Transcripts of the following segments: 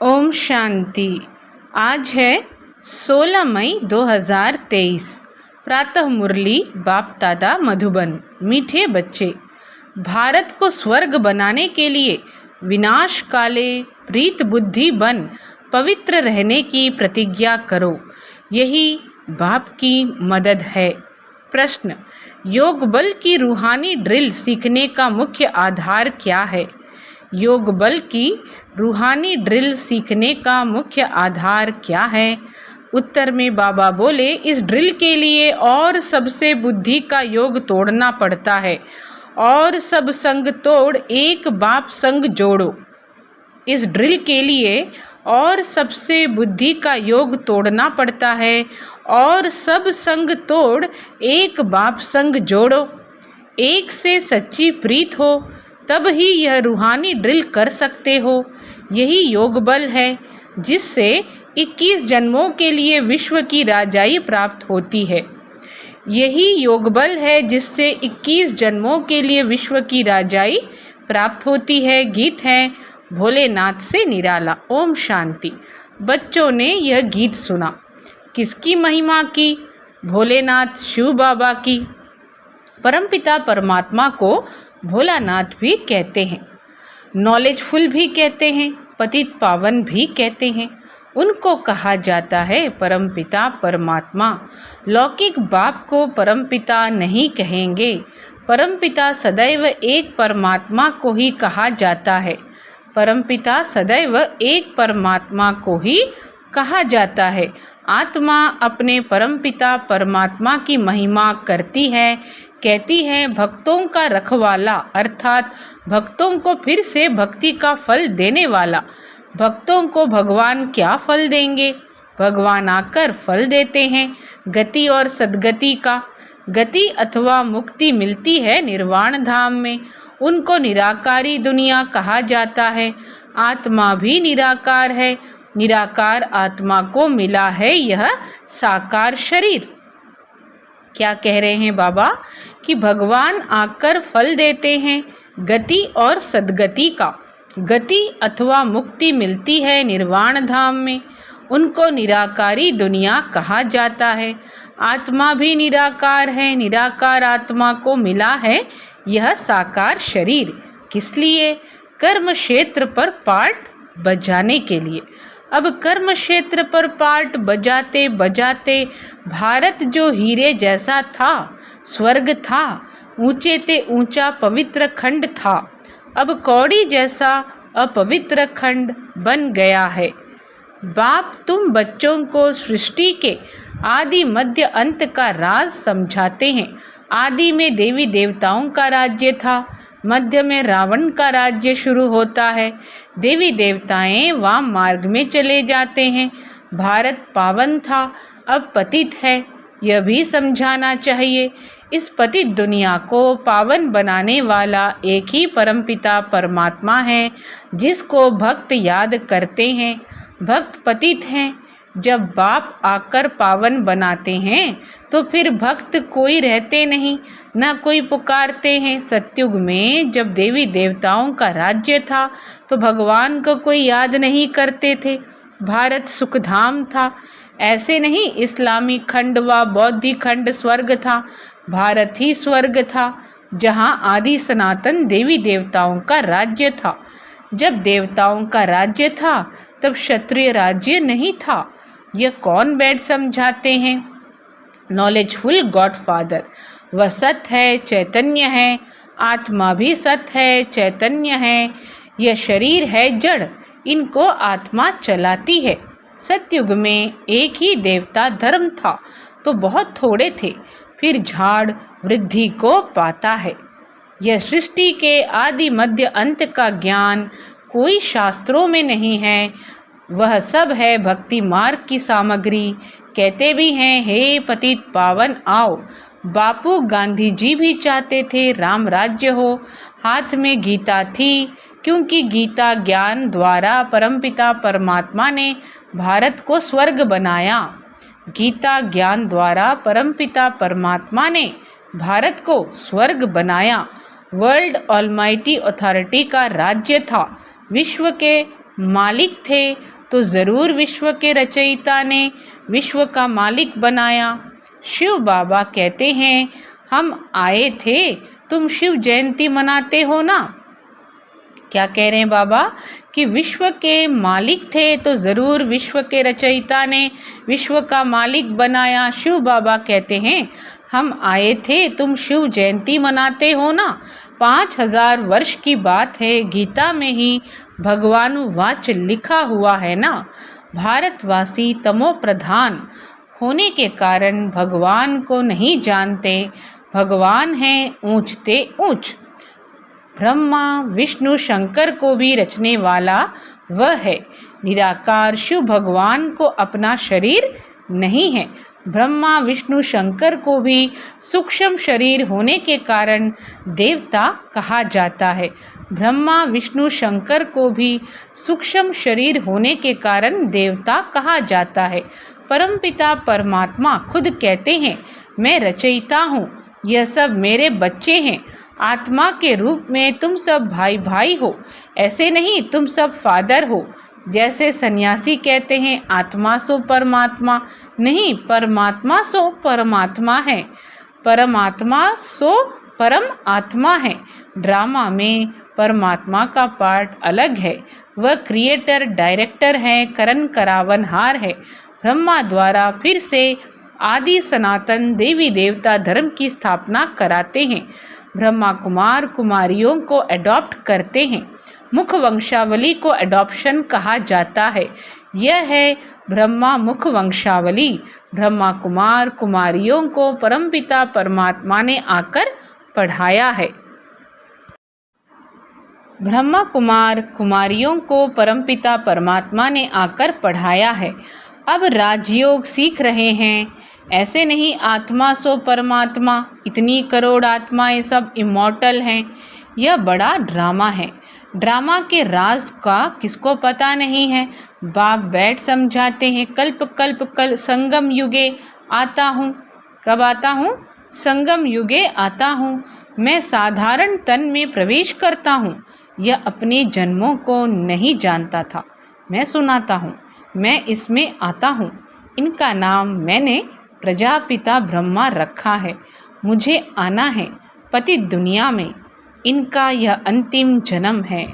ओम शांति। आज है 16 मई 2023। प्रातः मुरली बाप दादा मधुबन। मीठे बच्चे, भारत को स्वर्ग बनाने के लिए विनाश काले प्रीत बुद्धि बन पवित्र रहने की प्रतिज्ञा करो। यही बाप की मदद है। प्रश्न, योग बल की रूहानी ड्रिल सीखने का मुख्य आधार क्या है? योग बल की रूहानी ड्रिल सीखने का मुख्य आधार क्या है? उत्तर में बाबा बोले, इस ड्रिल के लिए और सबसे बुद्धि का योग तोड़ना पड़ता है और सब संग तोड़ एक बाप संग जोड़ो। इस ड्रिल के लिए और सबसे बुद्धि का योग तोड़ना पड़ता है और सब संग तोड़ एक बाप संग जोड़ो। एक से सच्ची प्रीत हो तब ही यह रूहानी ड्रिल कर सकते हो। यही योग बल है जिससे 21 जन्मों के लिए विश्व की राजाई प्राप्त होती है। यही योग बल है जिससे 21 जन्मों के लिए विश्व की राजाई प्राप्त होती है। गीत है भोलेनाथ से निराला। ओम शांति। बच्चों ने यह गीत सुना। किसकी महिमा की? भोलेनाथ शिव बाबा की। परमपिता परमात्मा को भोलानाथ भी कहते हैं, नॉलेजफुल भी कहते हैं, पतित पावन भी कहते हैं। उनको कहा जाता है परमपिता परमात्मा। लौकिक बाप को परमपिता नहीं कहेंगे। परमपिता सदैव एक परमात्मा को ही कहा जाता है। परमपिता सदैव एक परमात्मा को ही कहा जाता है। आत्मा अपने परमपिता परमात्मा की महिमा करती है, कहती है भक्तों का रखवाला, अर्थात भक्तों को फिर से भक्ति का फल देने वाला। भक्तों को भगवान क्या फल देंगे? भगवान आकर फल देते हैं गति और सद्गति का। गति अथवा मुक्ति मिलती है निर्वाण धाम में। उनको निराकारी दुनिया कहा जाता है। आत्मा भी निराकार है। निराकार आत्मा को मिला है यह साकार शरीर। क्या कह रहे हैं बाबा कि भगवान आकर फल देते हैं गति और सद्गति का। गति अथवा मुक्ति मिलती है निर्वाण धाम में। उनको निराकारी दुनिया कहा जाता है। आत्मा भी निराकार है। निराकार आत्मा को मिला है यह साकार शरीर। किस लिए? कर्म क्षेत्र पर पार्ट बजाने के लिए। अब कर्म क्षेत्र पर पार्ट बजाते बजाते भारत जो हीरे जैसा था, स्वर्ग था, ऊंचे ते ऊंचा पवित्र खंड था, अब कौड़ी जैसा अपवित्र खंड बन गया है। बाप तुम बच्चों को सृष्टि के आदि मध्य अंत का राज समझाते हैं। आदि में देवी देवताओं का राज्य था, मध्य में रावण का राज्य शुरू होता है। देवी देवताएं वाम मार्ग में चले जाते हैं। भारत पावन था, अब पतित है, यह भी समझाना चाहिए। इस पतित दुनिया को पावन बनाने वाला एक ही परमपिता परमात्मा है जिसको भक्त याद करते हैं। भक्त पतित हैं। जब बाप आकर पावन बनाते हैं तो फिर भक्त कोई रहते नहीं, न कोई पुकारते हैं। सत्युग में जब देवी देवताओं का राज्य था तो भगवान को कोई याद नहीं करते थे। भारत सुखधाम था। ऐसे नहीं इस्लामी खंड व बौद्धि खंड स्वर्ग था। भारत ही स्वर्ग था जहाँ आदि सनातन देवी देवताओं का राज्य था। जब देवताओं का राज्य था तब क्षत्रिय राज्य नहीं था। यह कौन बैठ समझाते हैं? Knowledgeful godfather. वह सत है, चैतन्य है। आत्मा भी सत है, चैतन्य है। यह शरीर है जड़, इनको आत्मा चलाती है। सतयुग में एक ही देवता धर्म था तो बहुत थोड़े थे, फिर झाड़ वृद्धि को पाता है। यह सृष्टि के आदि मध्य अंत का ज्ञान कोई शास्त्रों में नहीं है। वह सब है भक्ति मार्ग की सामग्री। कहते भी हैं हे पतित पावन आओ। बापू गांधी जी भी चाहते थे राम राज्य हो। हाथ में गीता थी क्योंकि गीता ज्ञान द्वारा परमपिता परमात्मा ने भारत को स्वर्ग बनाया। गीता ज्ञान द्वारा परमपिता परमात्मा ने भारत को स्वर्ग बनाया। वर्ल्ड ऑलमाइटी अथॉरिटी का राज्य था। विश्व के मालिक थे तो ज़रूर विश्व के रचयिता ने विश्व का मालिक बनाया। शिव बाबा कहते हैं, हम आए थे, तुम शिव जयंती मनाते हो ना। क्या कह रहे हैं बाबा कि विश्व के मालिक थे तो ज़रूर विश्व के रचयिता ने विश्व का मालिक बनाया। शिव बाबा कहते हैं, हम आए थे, तुम शिव जयंती मनाते हो ना। 5000 वर्ष की बात है, गीता में ही भगवानुवाच लिखा हुआ है ना। भारतवासी तमो प्रधान होने के कारण भगवान को नहीं जानते। भगवान हैं ऊंचते ऊंच। ब्रह्मा विष्णु शंकर को भी रचने वाला वह है। निराकार शिव भगवान को अपना शरीर नहीं है। ब्रह्मा विष्णु शंकर को भी सूक्ष्म शरीर होने के कारण देवता कहा जाता है। ब्रह्मा विष्णु शंकर को भी सूक्ष्म शरीर होने के कारण देवता कहा जाता है। परमपिता परमात्मा खुद कहते हैं, मैं रचयिता हूँ, यह सब मेरे बच्चे हैं। आत्मा के रूप में तुम सब भाई भाई हो, ऐसे नहीं तुम सब फादर हो। जैसे सन्यासी कहते हैं आत्मा सो परमात्मा, नहीं, परमात्मा सो परमात्मा है, परमात्मा सो परम आत्मा है। ड्रामा में परमात्मा का पार्ट अलग है, वह क्रिएटर डायरेक्टर है, करण करावनहार है। ब्रह्मा द्वारा फिर से आदि सनातन देवी देवता धर्म की स्थापना कराते हैं। ब्रह्मा कुमार कुमारियों को अडॉप्ट करते हैं। मुख वंशावली को अडॉप्शन कहा जाता है। यह है ब्रह्मा मुख वंशावली। ब्रह्मा कुमार कुमारियों को परमपिता परमात्मा ने आकर पढ़ाया है। ब्रह्मा कुमार कुमारियों को परमपिता परमात्मा ने आकर पढ़ाया है। अब राजयोग सीख रहे हैं। ऐसे नहीं आत्मा सो परमात्मा, इतनी करोड़ आत्माएं सब इमॉर्टल हैं। यह बड़ा ड्रामा है। ड्रामा के राज का किसको पता नहीं है। बाप बैठ समझाते हैं, कल्प कल्प कल संगम युगे आता हूँ। कब आता हूँ? संगम युगे आता हूँ। मैं साधारण तन में प्रवेश करता हूँ। यह अपने जन्मों को नहीं जानता था। मैं सुनाता हूँ, मैं इसमें आता हूँ। इनका नाम मैंने प्रजापिता ब्रह्मा रखा है। मुझे आना है पति दुनिया में। इनका यह अंतिम जन्म है।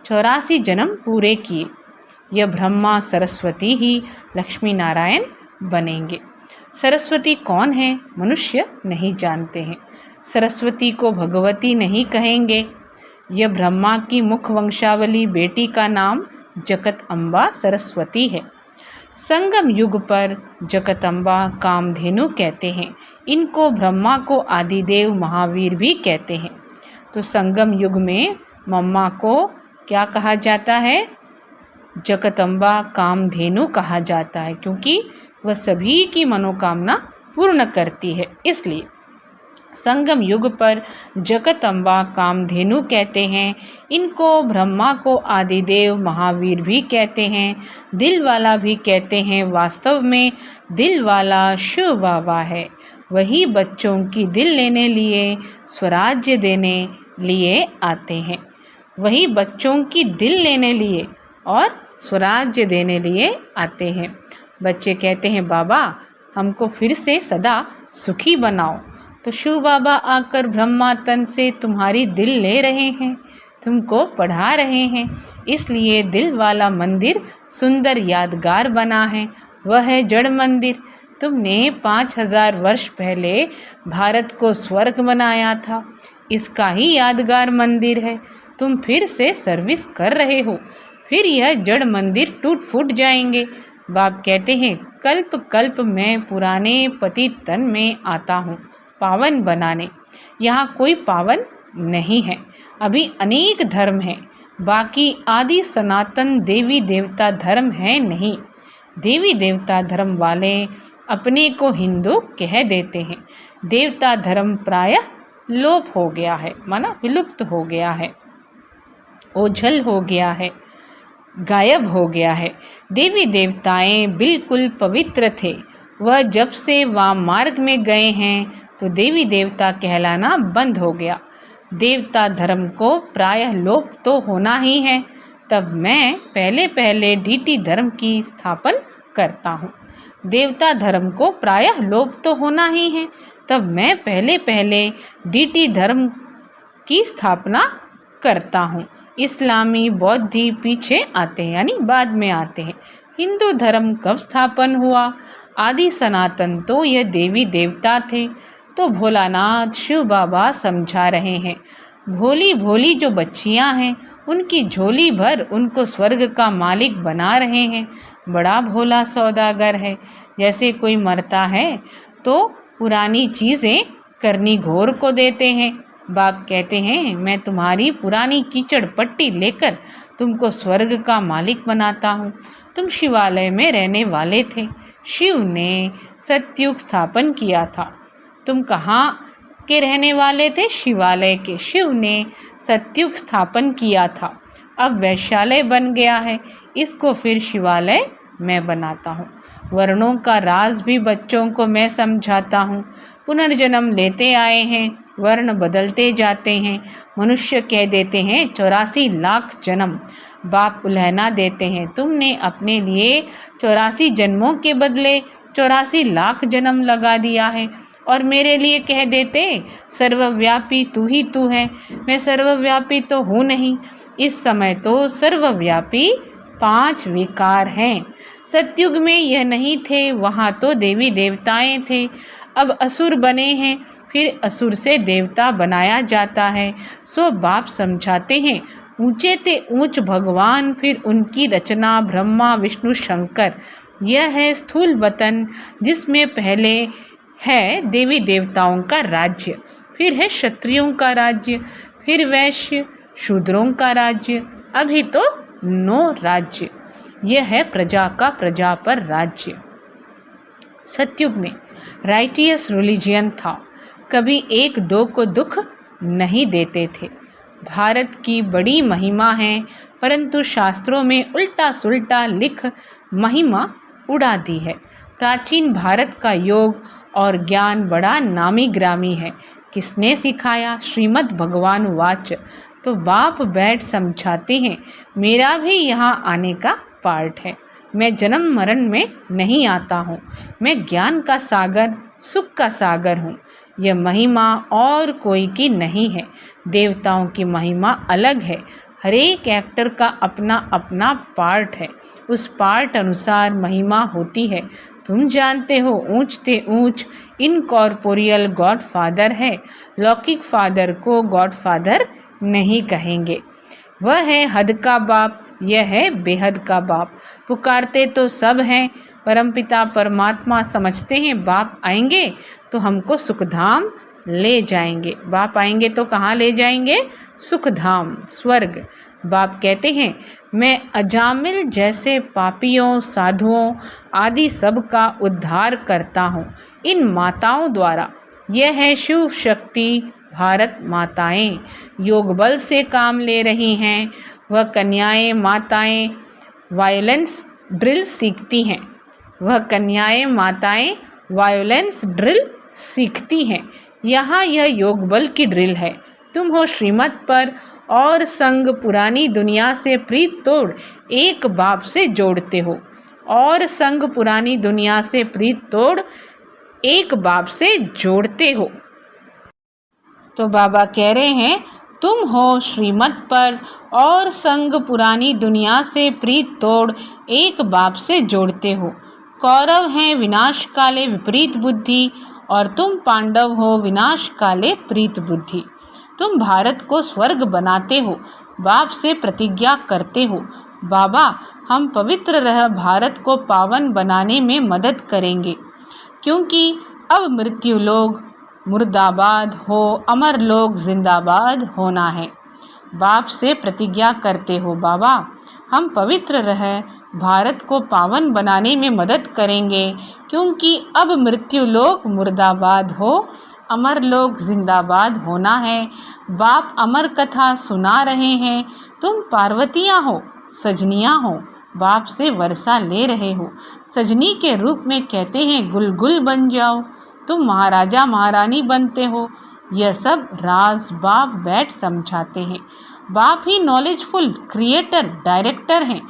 84 जन्म पूरे किए। यह ब्रह्मा सरस्वती ही लक्ष्मी नारायण बनेंगे। सरस्वती कौन है? मनुष्य नहीं जानते हैं। सरस्वती को भगवती नहीं कहेंगे। यह ब्रह्मा की मुख वंशावली बेटी का नाम जगदम्बा सरस्वती है। संगम युग पर जगदम्बा कामधेनु कहते हैं। इनको ब्रह्मा को आदिदेव महावीर भी कहते हैं। तो संगम युग में मम्मा को क्या कहा जाता है? जगदम्बा कामधेनु कहा जाता है, क्योंकि वह सभी की मनोकामना पूर्ण करती है। इसलिए संगम युग पर जगदम्बा कामधेनु कहते हैं। इनको ब्रह्मा को आदिदेव महावीर भी कहते हैं। दिल वाला भी कहते हैं। वास्तव में दिल वाला शिव बाबा है। वही बच्चों की दिल लेने लिए, स्वराज्य देने लिए आते हैं। वही बच्चों की दिल लेने लिए और स्वराज्य देने लिए आते हैं। बच्चे कहते हैं, बाबा हमको फिर से सदा सुखी बनाओ। तो शिव बाबा आकर ब्रह्मा तन से तुम्हारी दिल ले रहे हैं, तुमको पढ़ा रहे हैं। इसलिए दिल वाला मंदिर सुंदर यादगार बना है। वह है जड़ मंदिर। तुमने 5000 वर्ष पहले भारत को स्वर्ग बनाया था, इसका ही यादगार मंदिर है। तुम फिर से सर्विस कर रहे हो, फिर यह जड़ मंदिर टूट फूट जाएंगे। बाप कहते हैं, कल्प कल्प मैं पुराने पति तन में आता हूँ पावन बनाने। यहाँ कोई पावन नहीं है। अभी अनेक धर्म हैं, बाकी आदि सनातन देवी देवता धर्म है नहीं। देवी देवता धर्म वाले अपने को हिंदू कह देते हैं। देवता धर्म प्रायः लोप हो गया है, माना विलुप्त हो गया है, ओझल हो गया है, गायब हो गया है। देवी देवताएं बिल्कुल पवित्र थे। वह जब से वाम मार्ग में गए हैं तो देवी देवता कहलाना बंद हो गया। देवता धर्म को प्रायः लोप तो होना ही है। तब मैं पहले पहले डीटी धर्म की स्थापना करता हूँ। देवता धर्म को प्रायः लोप तो होना ही है, तब मैं पहले पहले डीटी धर्म की स्थापना करता हूँ। इस्लामी बौद्धी पीछे आते हैं, यानी बाद में आते हैं। हिंदू धर्म कब स्थापन हुआ? आदि सनातन तो यह देवी देवता थे। तो भोलानाथ शिव बाबा समझा रहे हैं, भोली भोली जो बच्चियां हैं उनकी झोली भर उनको स्वर्ग का मालिक बना रहे हैं। बड़ा भोला सौदागर है। जैसे कोई मरता है तो पुरानी चीज़ें करनी घोर को देते हैं। बाप कहते हैं, मैं तुम्हारी पुरानी कीचड़ पट्टी लेकर तुमको स्वर्ग का मालिक बनाता हूँ। तुम शिवालय में रहने वाले थे, शिव ने सतयुग स्थापन किया था। तुम कहाँ के रहने वाले थे? शिवालय के। शिव ने सतयुग स्थापन किया था, अब वैश्यालय बन गया है, इसको फिर शिवालय मैं बनाता हूँ। वर्णों का राज भी बच्चों को मैं समझाता हूँ। पुनर्जन्म लेते आए हैं, वर्ण बदलते जाते हैं। मनुष्य कह देते हैं 84 लाख जन्म। बाप उल्हना देते हैं, तुमने अपने लिए 84 जन्मों के बदले 84 लाख जन्म लगा दिया है। और मेरे लिए कह देते सर्वव्यापी तू ही तू है। मैं सर्वव्यापी तो हूँ नहीं। इस समय तो सर्वव्यापी 5 विकार हैं। सतयुग में यह नहीं थे, वहाँ तो देवी देवताएं थे। अब असुर बने हैं, फिर असुर से देवता बनाया जाता है। सो बाप समझाते हैं, ऊंचे ते ऊंच भगवान, फिर उनकी रचना ब्रह्मा विष्णु शंकर। यह है स्थूल वतन, जिसमें पहले है देवी देवताओं का राज्य, फिर है क्षत्रियों का राज्य, फिर वैश्य शूद्रों का राज्य, अभी तो 9 राज्य। यह है प्रजा का प्रजा पर राज्य। सतयुग में राइटियस रिलीजियन था, कभी 1-2 को दुख नहीं देते थे। भारत की बड़ी महिमा है, परंतु शास्त्रों में उल्टा सुल्टा लिख महिमा उड़ा दी है। प्राचीन भारत का योग और ज्ञान बड़ा नामी ग्रामी है। किसने सिखाया? श्रीमद् भगवान वाच। तो बाप बैठ समझाते हैं, मेरा भी यहाँ आने का पार्ट है। मैं जन्म मरण में नहीं आता हूँ, मैं ज्ञान का सागर सुख का सागर हूँ। यह महिमा और कोई की नहीं है। देवताओं की महिमा अलग है। हर एक एक्टर का अपना अपना पार्ट है, उस पार्ट अनुसार महिमा होती है। तुम जानते हो, ऊंच ते ऊंच इनकॉर्पोरियल गॉड फादर है। लौकिक फादर को गॉड फादर नहीं कहेंगे। वह है हद का बाप, यह है बेहद का बाप। पुकारते तो सब हैं, परमपिता परमात्मा समझते हैं बाप आएंगे तो हमको सुखधाम ले जाएंगे। बाप आएंगे तो कहाँ ले जाएंगे? सुखधाम, स्वर्ग। बाप कहते हैं, मैं अजामिल जैसे पापियों साधुओं आदि सब का उद्धार करता हूँ इन माताओं द्वारा। यह है शिव शक्ति भारत माताएं, योग बल से काम ले रही हैं। वह कन्याएं माताएं वायोलेंस ड्रिल सीखती हैं। वह कन्याएं माताएं वायोलेंस ड्रिल सीखती हैं। यहाँ यह योग बल की ड्रिल है। तुम हो श्रीमत पर और संग पुरानी दुनिया से प्रीत तोड़ एक बाप से जोड़ते हो। और संग पुरानी दुनिया से प्रीत तोड़ एक बाप से जोड़ते हो। तो बाबा कह रहे हैं, तुम हो श्रीमत पर और संग पुरानी दुनिया से प्रीत तोड़ एक बाप से जोड़ते हो। कौरव हैं विनाश काले विपरीत बुद्धि और तुम पांडव हो विनाश काले प्रीत बुद्धि। तुम भारत को स्वर्ग बनाते हो, बाप से प्रतिज्ञा करते हो, बाबा हम पवित्र रह भारत को पावन बनाने में मदद करेंगे, क्योंकि अब मृत्यु लोग मुर्दाबाद हो, अमर लोग जिंदाबाद होना है। बाप से प्रतिज्ञा करते हो, बाबा हम पवित्र रह भारत को पावन बनाने में मदद करेंगे, क्योंकि अब मृत्यु लोग मुर्दाबाद हो, अमर लोग जिंदाबाद होना है। बाप अमर कथा सुना रहे हैं, तुम पार्वतियाँ हो, सजनियाँ हो, बाप से वर्षा ले रहे हो। सजनी के रूप में कहते हैं गुलगुल बन जाओ, तुम महाराजा महारानी बनते हो। यह सब राज बाप बैठ समझाते हैं। बाप ही नॉलेजफुल क्रिएटर डायरेक्टर हैं।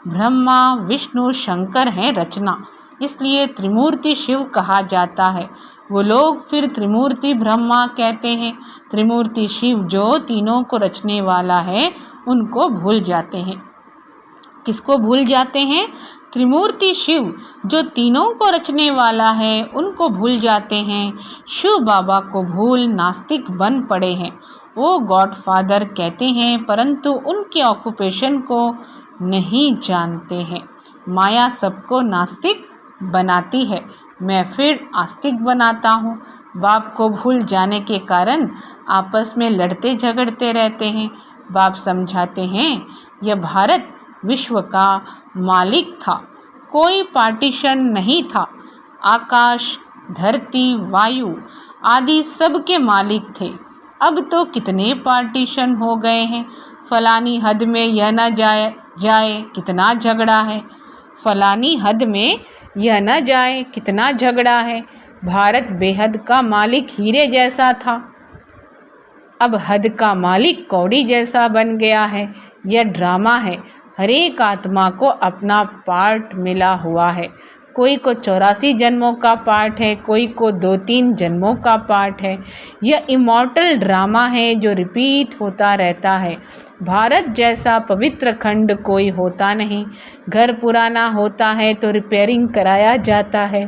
ब्रह्मा विष्णु शंकर हैं रचना, इसलिए त्रिमूर्ति शिव कहा जाता है। वो लोग फिर त्रिमूर्ति ब्रह्मा कहते हैं। त्रिमूर्ति शिव जो तीनों को रचने वाला है उनको भूल जाते हैं। किसको भूल जाते हैं? त्रिमूर्ति शिव जो तीनों को रचने वाला है उनको भूल जाते हैं। शिव बाबा को भूल नास्तिक बन पड़े हैं। वो गॉडफादर कहते हैं परंतु उनके ऑक्यूपेशन को नहीं जानते हैं। माया सबको नास्तिक बनाती है, मैं फिर आस्तिक बनाता हूँ। बाप को भूल जाने के कारण आपस में लड़ते झगड़ते रहते हैं। बाप समझाते हैं यह भारत विश्व का मालिक था, कोई पार्टीशन नहीं था। आकाश धरती वायु आदि सब के मालिक थे। अब तो कितने पार्टीशन हो गए हैं। फलानी हद में यह न जाए कितना झगड़ा है। फलानी हद में यह न जाए कितना झगड़ा है। भारत बेहद का मालिक हीरे जैसा था, अब हद का मालिक कौड़ी जैसा बन गया है। यह ड्रामा है। हर एक आत्मा को अपना पार्ट मिला हुआ है। कोई को 84 जन्मों का पार्ट है, कोई को 2-3 जन्मों का पार्ट है। यह इमॉर्टल ड्रामा है जो रिपीट होता रहता है। भारत जैसा पवित्र खंड कोई होता नहीं। घर पुराना होता है तो रिपेयरिंग कराया जाता है।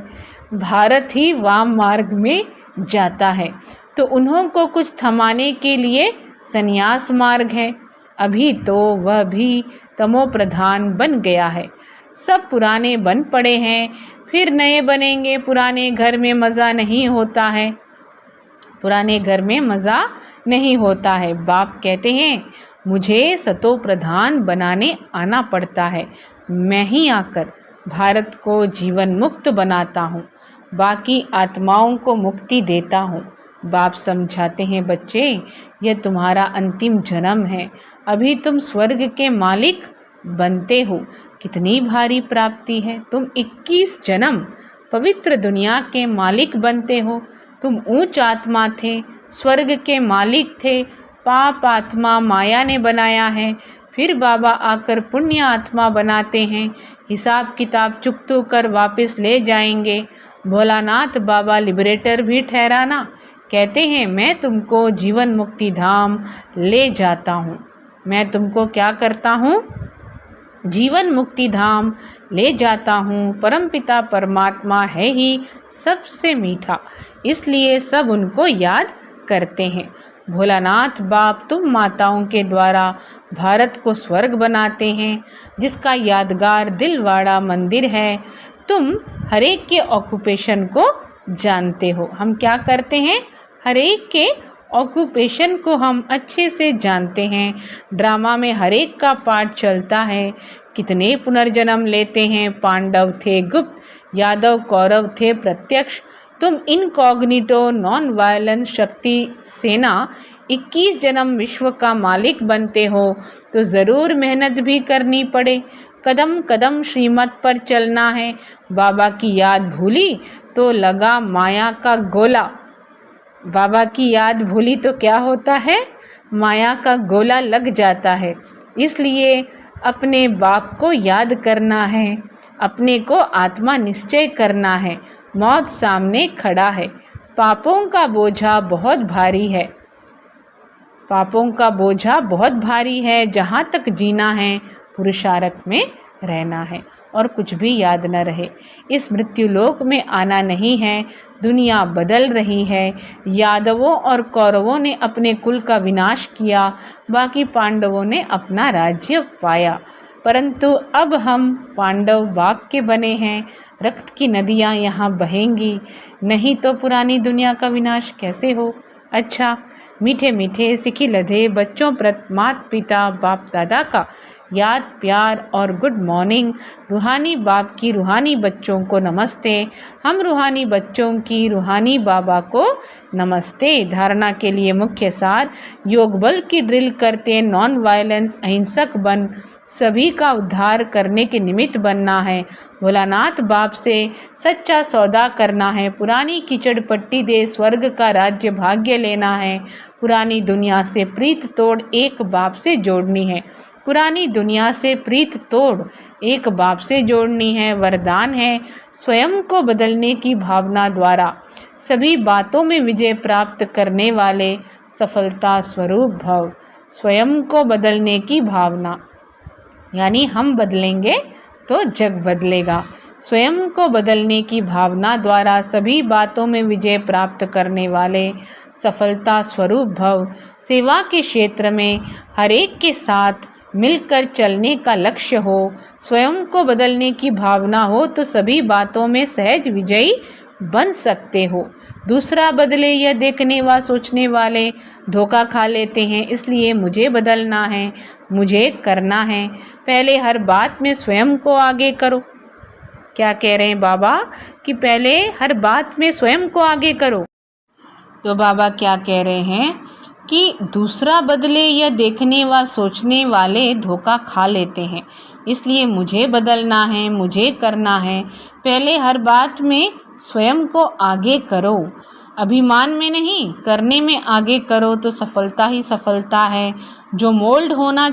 भारत ही वाम मार्ग में जाता है तो उन्हों को कुछ थमाने के लिए संन्यास मार्ग है। अभी तो वह भी तमो प्रधान बन गया है। सब पुराने बन पड़े हैं, फिर नए बनेंगे। पुराने घर में मज़ा नहीं होता है, पुराने घर में मज़ा नहीं होता है। बाप कहते हैं मुझे सतो प्रधान बनाने आना पड़ता है। मैं ही आकर भारत को जीवन मुक्त बनाता हूँ, बाकी आत्माओं को मुक्ति देता हूँ। बाप समझाते हैं बच्चे यह तुम्हारा अंतिम जन्म है, अभी तुम स्वर्ग के मालिक बनते हो। कितनी भारी प्राप्ति है। तुम 21 जन्म पवित्र दुनिया के मालिक बनते हो। तुम ऊंच आत्मा थे, स्वर्ग के मालिक थे। पाप आत्मा माया ने बनाया है, फिर बाबा आकर पुण्य आत्मा बनाते हैं। हिसाब किताब चुकतू कर वापस ले जाएंगे। भोलानाथ बाबा लिबरेटर भी ठहराना कहते हैं मैं तुमको जीवन मुक्ति धाम ले जाता हूँ। मैं तुमको क्या करता हूँ? जीवन मुक्ति धाम ले जाता हूँ। परमपिता परमात्मा है ही सबसे मीठा, इसलिए सब उनको याद करते हैं। भोलानाथ बाप तुम माताओं के द्वारा भारत को स्वर्ग बनाते हैं, जिसका यादगार दिलवाड़ा मंदिर है। तुम हर एक के ऑक्यूपेशन को जानते हो। हम क्या करते हैं? हर एक के ऑक्यूपेशन को हम अच्छे से जानते हैं। ड्रामा में हर एक का पार्ट चलता है। कितने पुनर्जन्म लेते हैं। पांडव थे गुप्त, यादव कौरव थे प्रत्यक्ष। तुम इनकॉग्निटो नॉन वायलेंस शक्ति सेना 21 जन्म विश्व का मालिक बनते हो तो ज़रूर मेहनत भी करनी पड़े। कदम कदम श्रीमत पर चलना है। बाबा की याद भूली तो लगा माया का गोला। बाबा की याद भूली तो क्या होता है? माया का गोला लग जाता है। इसलिए अपने बाप को याद करना है, अपने को आत्मा निश्चय करना है। मौत सामने खड़ा है। पापों का बोझा बहुत भारी है, पापों का बोझा बहुत भारी है। जहाँ तक जीना है पुरुषार्थ में रहना है और कुछ भी याद न रहे। इस मृत्युलोक में आना नहीं है। दुनिया बदल रही है। यादवों और कौरवों ने अपने कुल का विनाश किया, बाकी पांडवों ने अपना राज्य पाया। परंतु अब हम पांडव बाप के बने हैं। रक्त की नदियाँ यहाँ बहेंगी, नहीं तो पुरानी दुनिया का विनाश कैसे हो। अच्छा, मीठे मीठे सिखी लधे बच्चों प्रति माता पिता बाप दादा का याद प्यार और गुड मॉर्निंग। रूहानी बाप की रूहानी बच्चों को नमस्ते। हम रूहानी बच्चों की रूहानी बाबा को नमस्ते। धारणा के लिए मुख्य सार योग बल की ड्रिल करते, नॉन वायलेंस अहिंसक बन सभी का उद्धार करने के निमित्त बनना है। भोलानाथ बाप से सच्चा सौदा करना है। पुरानी कीचड़ पट्टी दे स्वर्ग का राज्य भाग्य लेना है। पुरानी दुनिया से प्रीत तोड़ एक बाप से जोड़नी है। पुरानी दुनिया से प्रीत तोड़ एक बाप से जोड़नी है। वरदान है स्वयं को बदलने की भावना द्वारा सभी बातों में विजय प्राप्त करने वाले सफलता स्वरूप भव। स्वयं को बदलने की भावना यानी हम बदलेंगे तो जग बदलेगा। स्वयं को बदलने की भावना द्वारा सभी बातों में विजय प्राप्त करने वाले सफलता स्वरूप भव। सेवा के क्षेत्र में हर एक के साथ मिलकर चलने का लक्ष्य हो। स्वयं को बदलने की भावना हो तो सभी बातों में सहज विजयी बन सकते हो। दूसरा बदले यह देखने व सोचने वाले धोखा खा लेते हैं, इसलिए मुझे बदलना है, मुझे करना है। पहले हर बात में स्वयं को आगे करो। क्या कह रहे हैं बाबा कि पहले हर बात में स्वयं को आगे करो। तो बाबा क्या कह रहे हैं कि दूसरा बदले यह देखने व सोचने वाले धोखा खा लेते हैं, इसलिए मुझे बदलना है, मुझे करना है। पहले हर बात में स्वयं को आगे करो, अभिमान में नहीं, करने में आगे करो तो सफलता ही सफलता है। जो मोल्ड होना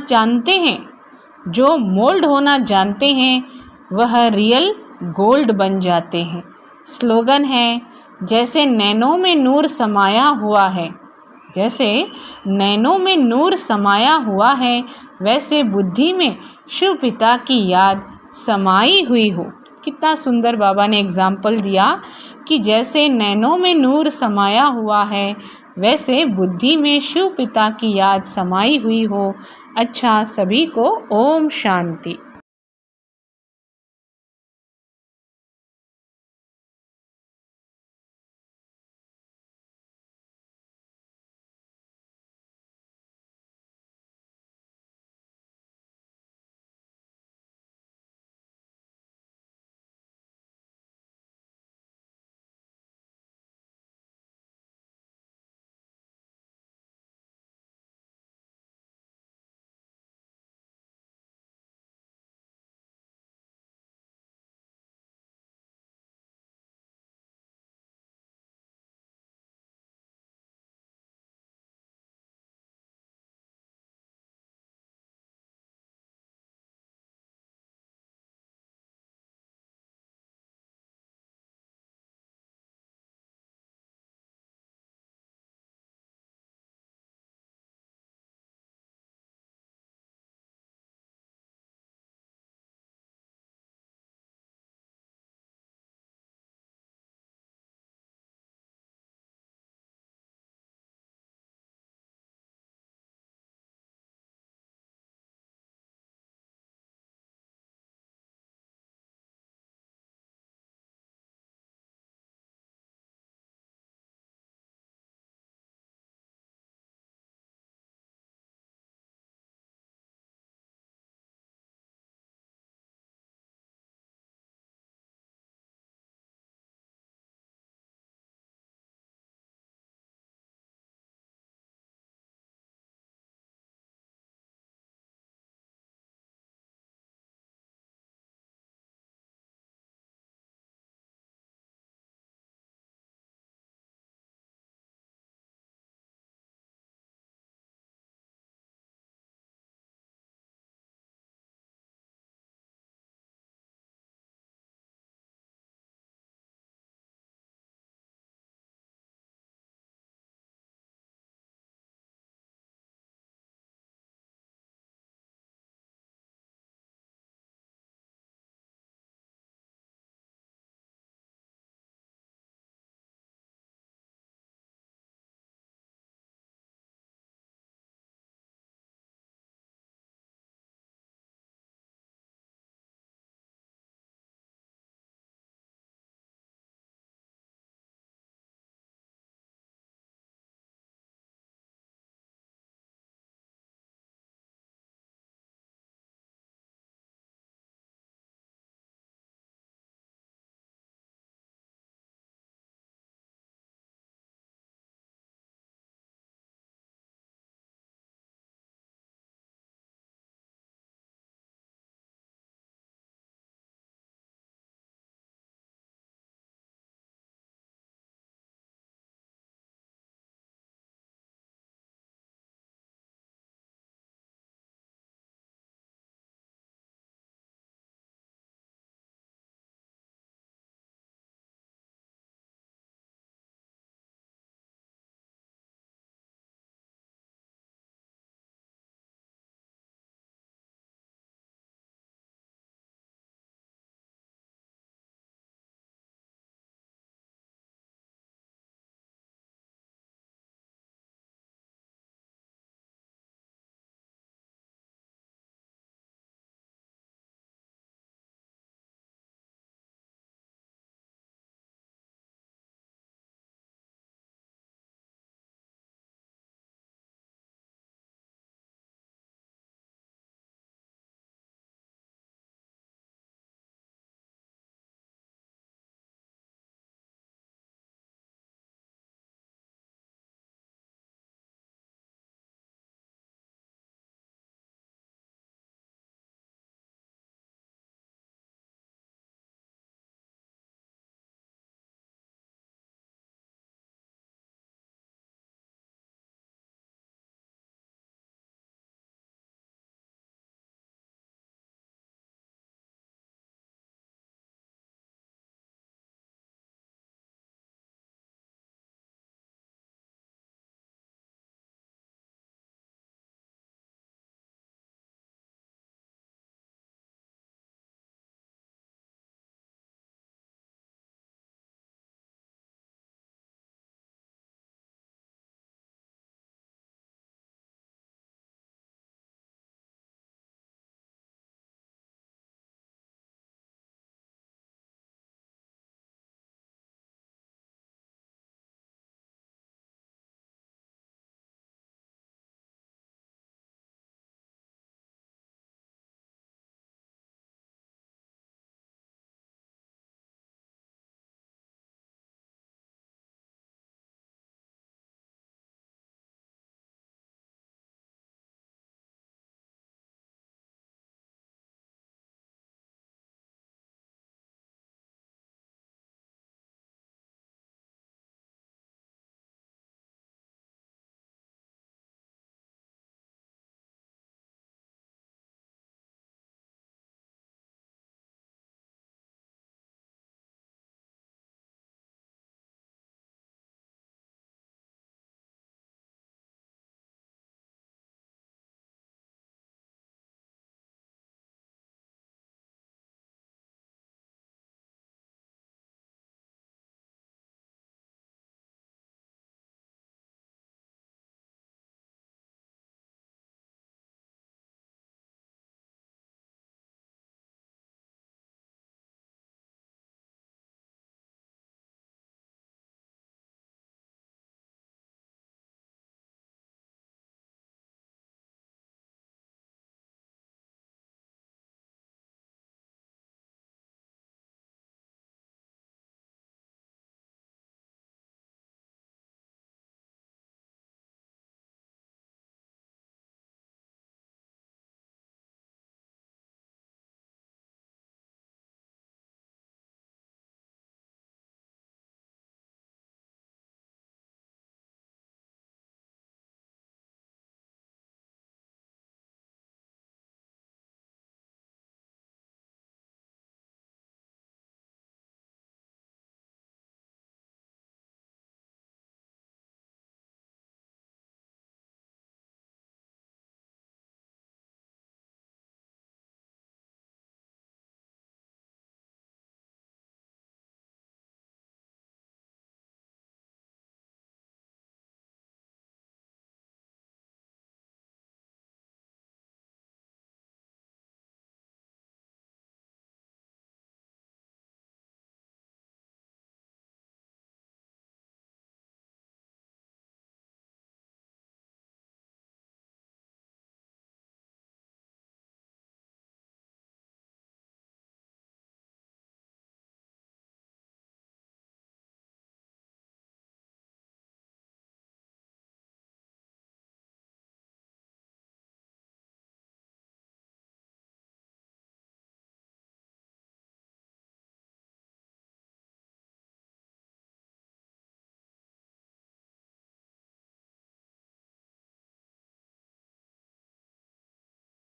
जानते हैं वह रियल गोल्ड बन जाते हैं। स्लोगन है जैसे नैनों में नूर समाया हुआ है, जैसे नैनों में नूर समाया हुआ है, वैसे बुद्धि में शिव पिता की याद समाई हुई हो। कितना सुंदर बाबा ने एग्जाम्पल दिया कि जैसे नैनों में नूर समाया हुआ है, वैसे बुद्धि में शिव पिता की याद समाई हुई हो। अच्छा, सभी को ओम शांति।